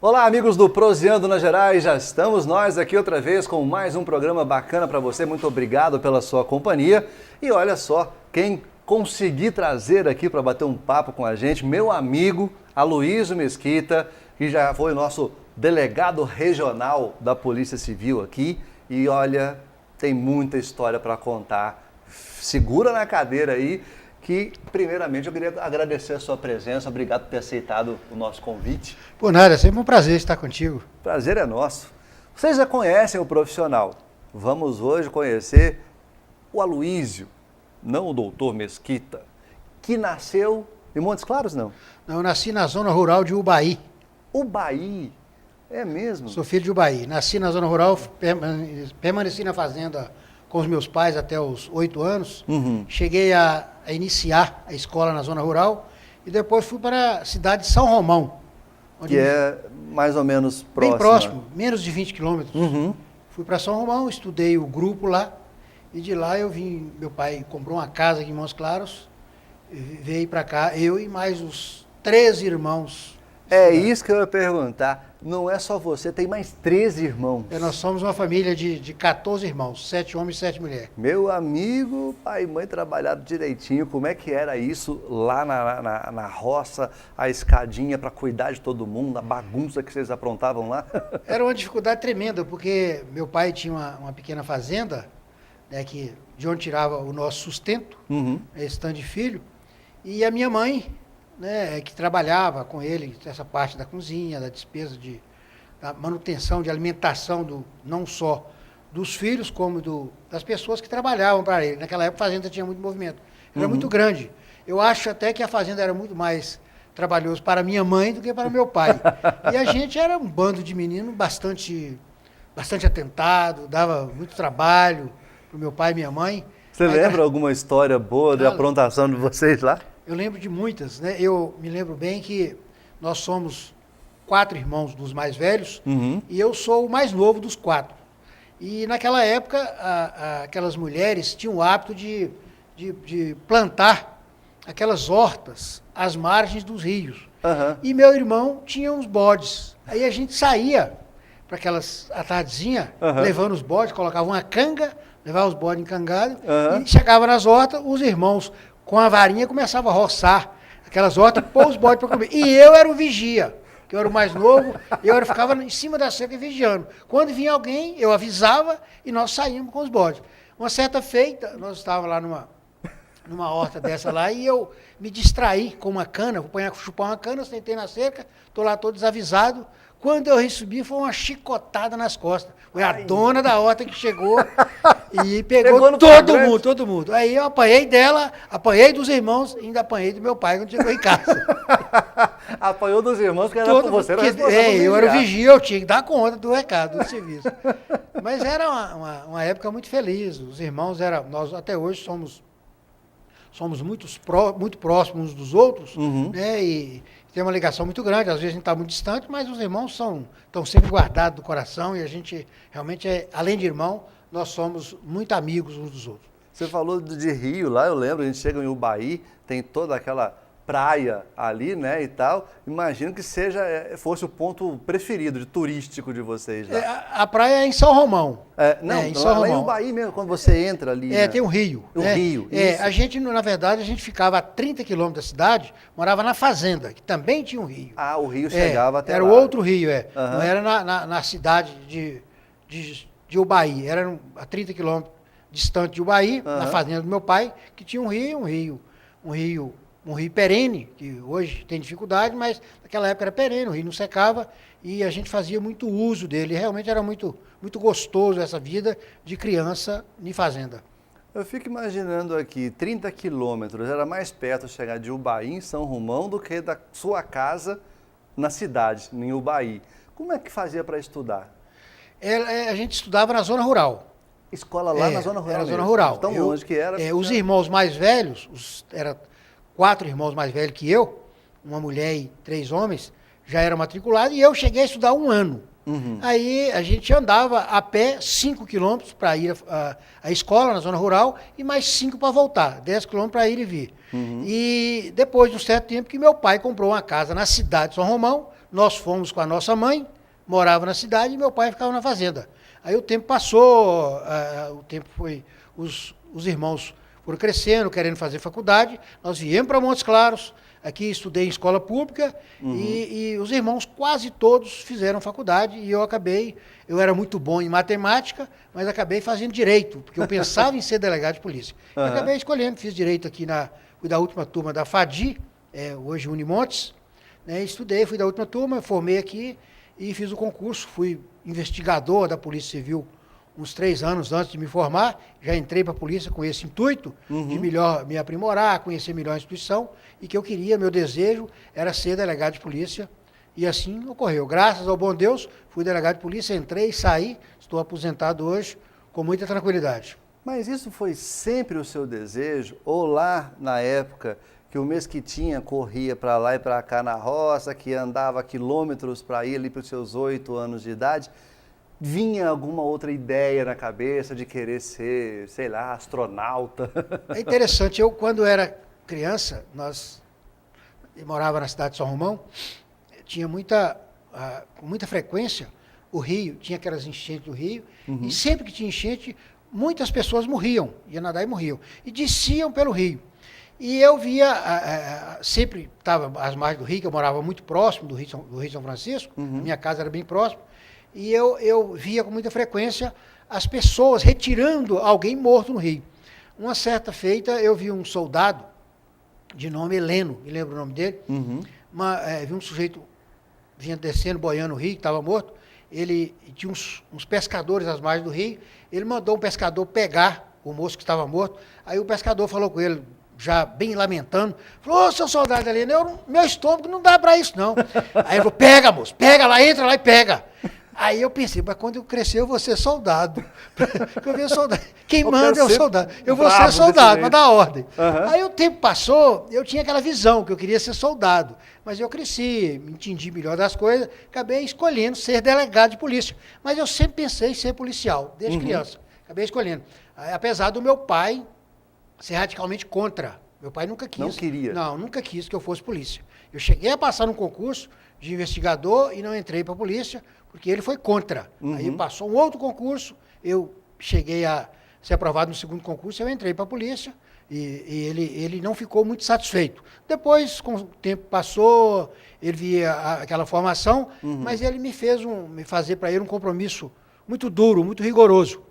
Olá, amigos do Proseando nas Gerais, já estamos nós aqui outra vez com mais um programa bacana para você. Muito obrigado pela sua companhia. E olha só, quem consegui trazer aqui para bater um papo com a gente, meu amigo Aloysio Mesquita, que já foi o nosso delegado regional da Polícia Civil aqui. E olha, tem muita história para contar. Segura na cadeira aí, que primeiramente eu queria agradecer a sua presença. Obrigado por ter aceitado o nosso convite. Por nada, é sempre um prazer estar contigo. Prazer é nosso. Vocês já conhecem o profissional. Vamos hoje conhecer o Aloysio, não o doutor Mesquita, que nasceu em Montes Claros, não? Não, eu nasci na zona rural de Ubaí. Ubaí? É mesmo? Sou filho de Ubaí. Nasci na zona rural, permaneci na fazenda com os meus pais até os 8 anos. Cheguei a iniciar a escola na zona rural e depois fui para a cidade de São Romão. Que é mais ou menos próximo. Bem próximo, menos de 20 quilômetros. Fui para São Romão, estudei o grupo lá e de lá eu vim, meu pai comprou uma casa aqui em Montes Claros, veio para cá, eu e mais os 13 irmãos. É isso que eu ia perguntar. Não é só você, tem mais 13 irmãos. Nós somos uma família de 14 irmãos, 7 homens e 7 mulheres. Meu amigo, pai e mãe trabalharam direitinho. Como é que era isso lá na roça, a escadinha para cuidar de todo mundo, a bagunça que vocês aprontavam lá? Era uma dificuldade tremenda, porque meu pai tinha uma pequena fazenda, né, de onde tirava o nosso sustento, esse tanto de filho, e a minha mãe, né, que trabalhava com ele, essa parte da cozinha, da despesa, da manutenção, de alimentação, não só dos filhos, como das pessoas que trabalhavam para ele. Naquela época a fazenda tinha muito movimento. Era muito grande. Eu acho até que a fazenda era muito mais trabalhoso para minha mãe do que para meu pai. E a gente era um bando de meninos bastante atentado, dava muito trabalho para o meu pai e minha mãe. Você lembra alguma história boa de aprontação de vocês lá? Eu lembro de muitas, né? Eu me lembro bem que nós somos 4 irmãos dos mais velhos e eu sou o mais novo dos 4. E naquela época, aquelas mulheres tinham o hábito de plantar aquelas hortas às margens dos rios. E meu irmão tinha uns bodes. Aí a gente saía para a tardezinha, levando os bodes, colocava uma canga, levava os bodes encangados e chegava nas hortas, os irmãos com a varinha começava a roçar aquelas hortas, pôr os bodes para comer. E eu era o vigia, que eu era o mais novo, eu ficava em cima da cerca vigiando. Quando vinha alguém, eu avisava e nós saímos com os bodes. Uma certa feita, nós estávamos lá numa horta dessa lá e eu me distraí com uma cana, vou chupar uma cana, sentei na cerca, estou lá todo desavisado. Quando eu recebi, foi uma chicotada nas costas. Foi a dona da horta que chegou e pegou todo mundo. Aí eu apanhei dela, apanhei dos irmãos e ainda apanhei do meu pai quando chegou em casa. Apanhou dos irmãos, que era por você, era responsável. Eu era o vigia, eu tinha que dar conta do recado, do serviço. Mas era uma época muito feliz. Os irmãos nós até hoje somos muito próximos uns dos outros, né? E tem uma ligação muito grande, às vezes a gente está muito distante, mas os irmãos estão sempre guardados do coração e a gente realmente, além de irmão, nós somos muito amigos uns dos outros. Você falou de rio lá, eu lembro, a gente chega em Ubaí, tem toda aquela praia ali, né, e tal. Imagino que fosse o ponto preferido, turístico de vocês lá. A praia é em São Romão. Em São Romão. Lá em Ubaí mesmo, quando você entra ali. Né? Tem um rio. O rio, isso. A gente, na verdade, a gente ficava a 30 quilômetros da cidade, morava na fazenda, que também tinha um rio. Ah, o rio chegava até lá. Era o outro rio, Não era na cidade de Ubaí, era a 30 quilômetros distante de Ubaí, na fazenda do meu pai, que tinha um rio perene, que hoje tem dificuldade, mas naquela época era perene, o rio não secava e a gente fazia muito uso dele. Realmente era muito, muito gostoso essa vida de criança em fazenda. Eu fico imaginando aqui, 30 quilômetros, era mais perto chegar de Ubaí, em São Romão, do que da sua na cidade, em Ubaí. Como é que fazia para estudar? A gente estudava na zona rural. Escola lá na zona rural? Era zona rural. Tão longe que era. Os irmãos mais velhos, era 4 irmãos mais velhos que eu, uma mulher e 3 homens, já eram matriculados e eu cheguei a estudar 1 ano. Aí a gente andava a pé 5 quilômetros para ir à escola na zona rural e mais 5 para voltar, 10 quilômetros para ir e vir. E depois de um certo tempo que meu pai comprou uma casa na cidade de São Romão, nós fomos com a nossa mãe, morava na cidade e meu pai ficava na fazenda. Aí o tempo passou, o tempo foi, os irmãos foram crescendo, querendo fazer faculdade, nós viemos para Montes Claros, aqui estudei em escola pública e os irmãos quase todos fizeram faculdade e eu era muito bom em matemática, mas acabei fazendo direito, porque eu pensava em ser delegado de polícia. Eu acabei escolhendo, fiz direito aqui fui da última turma da FADI, hoje Unimontes, né, estudei, fui da última turma, formei aqui e fiz o concurso, fui investigador da Polícia Civil uns 3 anos antes de me formar, já entrei para a polícia com esse intuito de melhor me aprimorar, conhecer melhor a instituição, e que eu queria, meu desejo era ser delegado de polícia, e assim ocorreu. Graças ao bom Deus, fui delegado de polícia, entrei, saí, estou aposentado hoje com muita tranquilidade. Mas isso foi sempre o seu desejo? Ou lá na época que o Mesquitinha corria para lá e para cá na roça, que andava quilômetros para ir ali para os seus 8 anos de idade, vinha alguma outra ideia na cabeça de querer ser, sei lá, astronauta? É interessante, eu quando era criança, eu morava na cidade de São Romão, tinha com muita frequência o rio, tinha aquelas enchentes do rio, e sempre que tinha enchente, muitas pessoas morriam, iam nadar e morriam, e desciam pelo rio. E eu via, sempre estava às margens do rio, que eu morava muito próximo do Rio São Francisco, minha casa era bem próxima, e eu via com muita frequência as pessoas retirando alguém morto no rio. Uma certa feita, eu vi um soldado de nome Heleno, me lembro o nome dele, vi um sujeito vinha descendo, boiando no rio, que estava morto, ele tinha uns pescadores às margens do rio, ele mandou um pescador pegar o moço que estava morto, aí o pescador falou com ele, já bem lamentando, falou, ô, seu soldado Heleno, meu estômago não dá para isso não. Aí ele falou, pega moço, pega lá, entra lá e pega. Aí eu pensei, mas quando eu crescer eu vou ser soldado. Eu vi soldado. Quem manda é o soldado. Eu vou ser soldado, para dar ordem. Aí o tempo passou, eu tinha aquela visão que eu queria ser soldado. Mas eu cresci, me entendi melhor das coisas, acabei escolhendo ser delegado de polícia. Mas eu sempre pensei em ser policial, desde criança. Acabei escolhendo. Apesar do meu pai ser radicalmente contra. Meu pai nunca quis. Não queria? Não, nunca quis que eu fosse polícia. Eu cheguei a passar num concurso de investigador e não entrei para a polícia, porque ele foi contra. Aí passou um outro concurso, eu cheguei a ser aprovado no segundo concurso, eu entrei para a polícia e ele não ficou muito satisfeito. Depois, com o tempo passou, ele via aquela formação, mas ele me fez me fazer para ele um compromisso muito duro, muito rigoroso.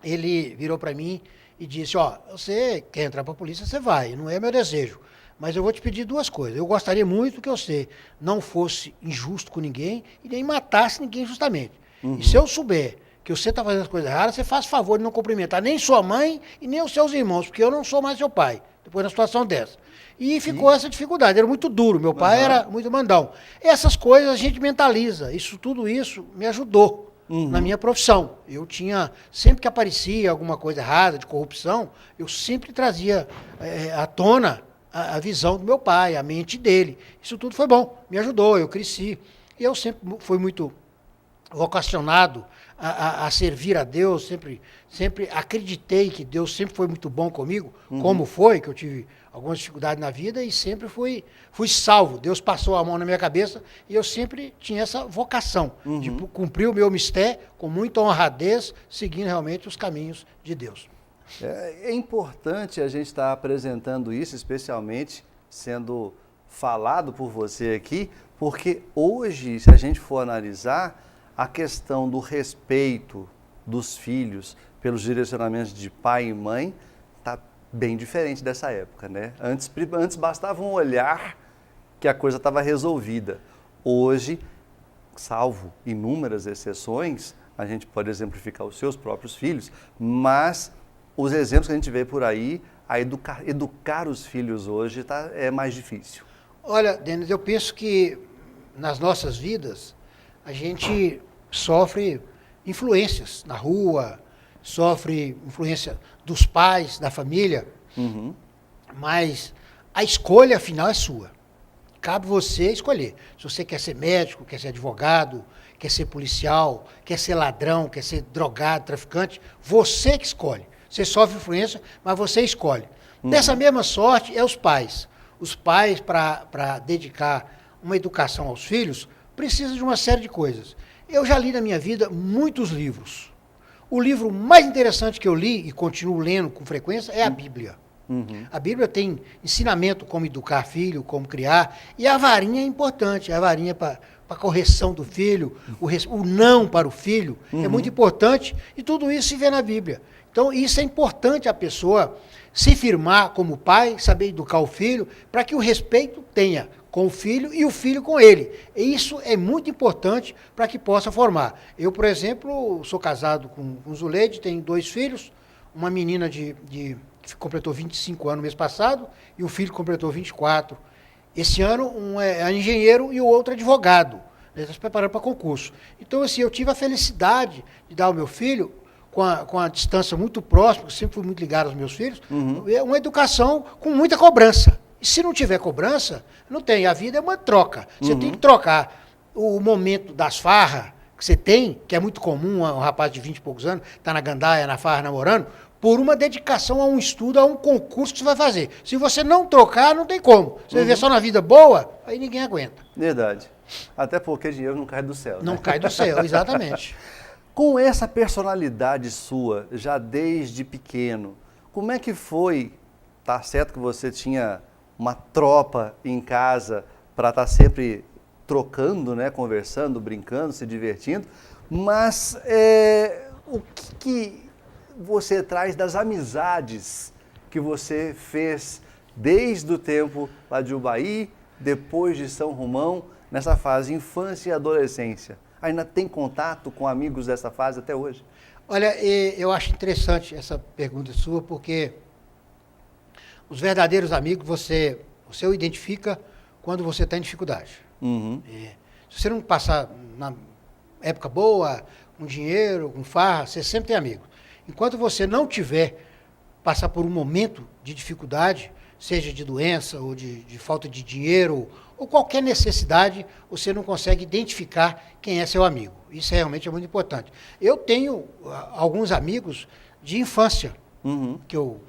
Ele virou para mim e disse, ó, você quer entrar para a polícia, você vai, não é meu desejo. Mas eu vou te pedir 2 coisas. Eu gostaria muito que você não fosse injusto com ninguém e nem matasse ninguém injustamente. E se eu souber que você está fazendo as coisas erradas, você faz favor de não cumprimentar nem sua mãe e nem os seus irmãos, porque eu não sou mais seu pai, depois da situação dessa. E ficou essa dificuldade, era muito duro, meu pai era muito mandão. Essas coisas a gente mentaliza, tudo isso me ajudou na minha profissão. Eu sempre que aparecia alguma coisa errada, de corrupção, eu sempre trazia à tona a visão do meu pai, a mente dele. Isso tudo foi bom, me ajudou, eu cresci. E eu sempre fui muito vocacionado a servir a Deus, sempre acreditei que Deus sempre foi muito bom comigo, como foi, que eu tive algumas dificuldades na vida e sempre fui salvo. Deus passou a mão na minha cabeça e eu sempre tinha essa vocação de cumprir o meu mistério com muita honradez, seguindo realmente os caminhos de Deus. É importante a gente estar apresentando isso, especialmente sendo falado por você aqui, porque hoje, se a gente for analisar, a questão do respeito dos filhos pelos direcionamentos de pai e mãe está bem diferente dessa época, né? Antes bastava um olhar que a coisa estava resolvida. Hoje, salvo inúmeras exceções, a gente pode exemplificar os seus próprios filhos, mas os exemplos que a gente vê por aí, educar os filhos hoje é mais difícil. Olha, Denis, eu penso que nas nossas vidas a gente sofre influências na rua, sofre influência dos pais, da família, mas a escolha final é sua. Cabe você escolher. Se você quer ser médico, quer ser advogado, quer ser policial, quer ser ladrão, quer ser drogado, traficante, você que escolhe. Você sofre influência, mas você escolhe. Dessa mesma sorte é os pais. Os pais, para dedicar uma educação aos filhos, precisa de uma série de coisas. Eu já li na minha vida muitos livros. O livro mais interessante que eu li, e continuo lendo com frequência, é a Bíblia. A Bíblia tem ensinamento como educar filho, como criar, e a varinha é importante, a varinha para correção do filho, o não para o filho, é muito importante, e tudo isso se vê na Bíblia. Então, isso é importante a pessoa se firmar como pai, saber educar o filho, para que o respeito tenha com o filho e o filho com ele. E isso é muito importante para que possa formar. Eu, por exemplo, sou casado com Zuleide, tenho 2 filhos, uma menina que completou 25 anos no mês passado, e o filho completou 24. Esse ano, um é engenheiro e o outro é advogado. Ele está se preparando para concurso. Então, assim, eu tive a felicidade de dar ao meu filho, com a distância muito próxima, eu sempre fui muito ligado aos meus filhos, uma educação com muita cobrança. E se não tiver cobrança, não tem. A vida é uma troca. Você tem que trocar o momento das farras que você tem, que é muito comum, um rapaz de 20 e poucos anos, está na gandaia, na farra, namorando, por uma dedicação a um estudo, a um concurso que você vai fazer. Se você não trocar, não tem como. Você viver só na vida boa, aí ninguém aguenta. Verdade. Até porque dinheiro não cai do céu. Não né? cai do céu, exatamente. Com essa personalidade sua, já desde pequeno, como é que foi? Tá certo que você tinha uma tropa em casa para estar sempre trocando, né, conversando, brincando, se divertindo, mas o que você traz das amizades que você fez desde o tempo lá de Ubaí, depois de São Romão, nessa fase infância e adolescência? Ainda tem contato com amigos dessa fase até hoje? Olha, eu acho interessante essa pergunta sua, porque os verdadeiros amigos você o identifica quando você está em dificuldade. Se você não passar na época boa, com dinheiro, com farra, você sempre tem amigo. Enquanto você não tiver, passar por um momento de dificuldade, seja de doença ou de falta de dinheiro, ou qualquer necessidade, você não consegue identificar quem é seu amigo. Isso realmente é muito importante. Eu tenho alguns amigos de infância, que eu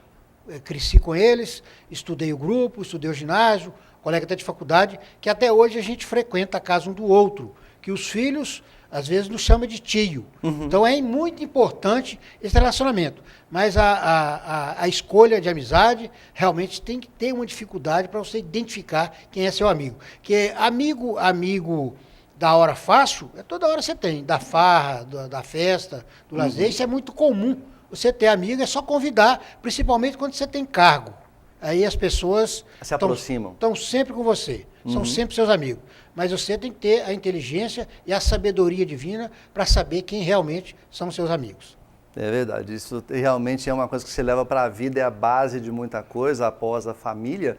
cresci com eles, estudei o grupo, estudei o ginásio, colega até de faculdade, que até hoje a gente frequenta a casa um do outro, que os filhos, às vezes, nos chamam de tio. Então, é muito importante esse relacionamento. Mas a escolha de amizade realmente tem que ter uma dificuldade para você identificar quem é seu amigo. Porque amigo da hora fácil, toda hora você tem, da farra, da festa, do lazer, isso é muito comum. Você ter amigo é só convidar, principalmente quando você tem cargo. Aí as pessoas se aproximam. Estão sempre com você, são sempre seus amigos. Mas você tem que ter a inteligência e a sabedoria divina para saber quem realmente são seus amigos. É verdade, isso realmente é uma coisa que você leva para a vida, é a base de muita coisa após a família.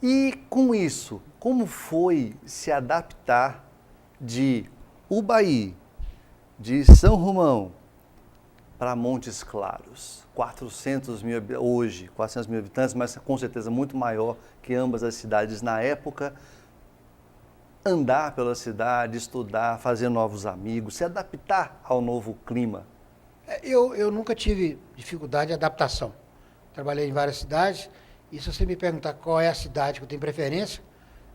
E com isso, como foi se adaptar de Ubaí, de São Romão, para Montes Claros? 400 mil habitantes, mas com certeza muito maior que ambas as cidades na época. Andar pela cidade, estudar, fazer novos amigos, se adaptar ao novo clima. Eu nunca tive dificuldade de adaptação. Trabalhei em várias cidades, e se você me perguntar qual é a cidade que eu tenho preferência,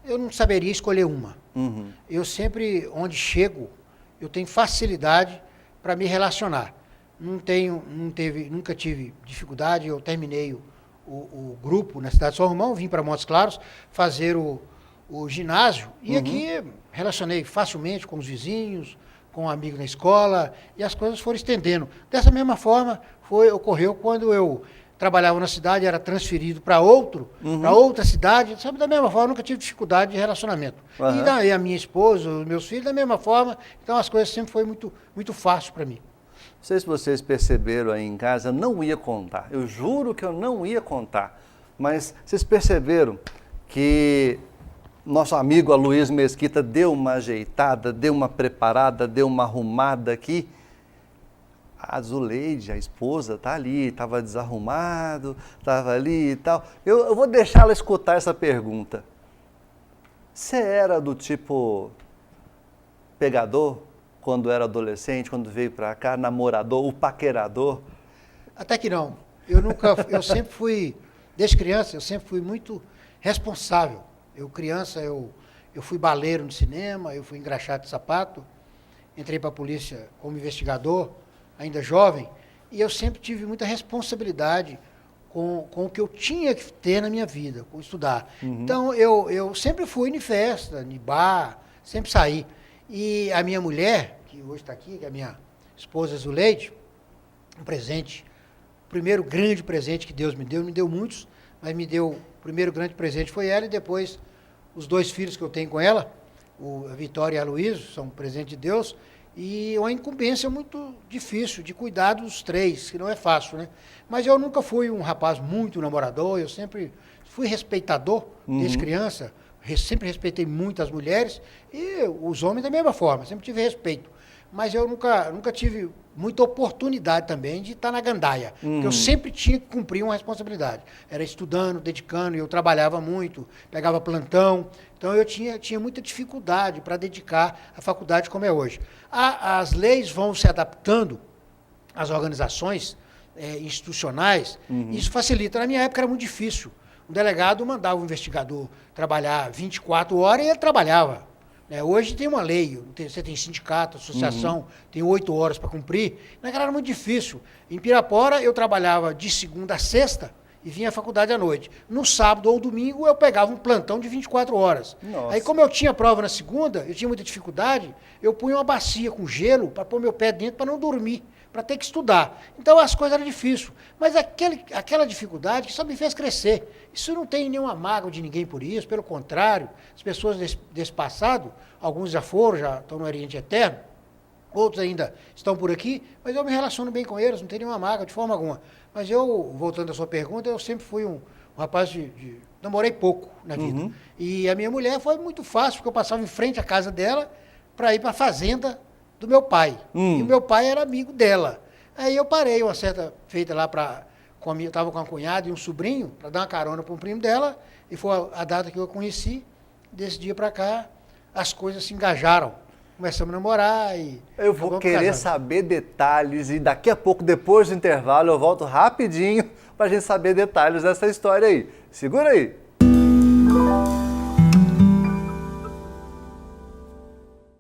eu não saberia escolher uma. Eu sempre, onde chego, eu tenho facilidade para me relacionar. Nunca tive dificuldade, eu terminei o grupo na cidade de São Romão, vim para Montes Claros fazer o ginásio, e aqui relacionei facilmente com os vizinhos, com um amigo na escola, e as coisas foram estendendo. Dessa mesma forma, ocorreu quando eu trabalhava na cidade, era transferido para outra cidade, sabe, da mesma forma, nunca tive dificuldade de relacionamento. E daí a minha esposa, os meus filhos, da mesma forma, então as coisas sempre foi muito, muito fácil para mim. Não sei se vocês perceberam aí em casa, não ia contar, eu juro que eu não ia contar, mas vocês perceberam que nosso amigo Aloysio Mesquita deu uma ajeitada, deu uma preparada, deu uma arrumada aqui. A Zuleide, a esposa, está ali, estava desarrumado, estava ali e tal. Eu vou deixar ela escutar essa pergunta. Você era do tipo pegador quando era adolescente, quando veio para cá, namorador, o paquerador? Até que não. Eu sempre fui, desde criança, eu sempre fui muito responsável. Criança, eu eu fui baleiro no cinema, eu fui engraxate de sapato, entrei para a polícia como investigador, ainda jovem, e eu sempre tive muita responsabilidade com o que eu tinha que ter na minha vida, com estudar. Então, eu sempre fui em festa, em bar, sempre saí. E a minha mulher, que hoje está aqui, que é a minha esposa Zuleide, um presente, o primeiro grande presente que Deus me deu muitos, mas me deu, o primeiro grande presente foi ela, e depois os 2 filhos que eu tenho com ela, a Vitória e a Luísa, são um presente de Deus, e uma incumbência muito difícil de cuidar dos 3, que não é fácil, né? Mas eu nunca fui um rapaz muito namorador, eu sempre fui respeitador desde criança, sempre respeitei muito as mulheres e os homens da mesma forma, sempre tive respeito. Mas eu nunca tive muita oportunidade também de estar na gandaia, porque eu sempre tinha que cumprir uma responsabilidade. Era estudando, dedicando, eu trabalhava muito, pegava plantão, então eu tinha muita dificuldade para dedicar à faculdade como é hoje. As leis vão se adaptando às organizações institucionais, isso facilita. Na minha época era muito difícil. O delegado mandava o investigador trabalhar 24 horas e ele trabalhava. Hoje tem uma lei, você tem sindicato, associação, tem 8 horas para cumprir. Naquela era muito difícil. Em Pirapora eu trabalhava de segunda a sexta e vinha à faculdade à noite. No sábado ou domingo eu pegava um plantão de 24 horas. Nossa. Aí como eu tinha prova na segunda, eu tinha muita dificuldade, eu punha uma bacia com gelo para pôr meu pé dentro para não dormir, para ter que estudar. Então as coisas eram difíceis. Mas aquela dificuldade que só me fez crescer. Isso não tem nenhuma mágoa de ninguém por isso, pelo contrário, as pessoas desse passado, alguns já foram, já estão no Oriente Eterno, outros ainda estão por aqui, mas eu me relaciono bem com eles, não tem nenhuma mágoa de forma alguma. Mas eu, voltando à sua pergunta, eu sempre fui um rapaz namorei pouco na vida. E a minha mulher foi muito fácil, porque eu passava em frente à casa dela para ir para a fazenda do meu pai. E o meu pai era amigo dela. Aí eu parei uma certa feita lá eu estava com uma cunhada e um sobrinho, para dar uma carona para um primo dela, e foi a data que eu a conheci. Desse dia para cá, as coisas se engajaram. Começamos a namorar e... Eu vou querer saber detalhes e daqui a pouco, depois do intervalo, eu volto rapidinho para a gente saber detalhes dessa história aí. Segura aí!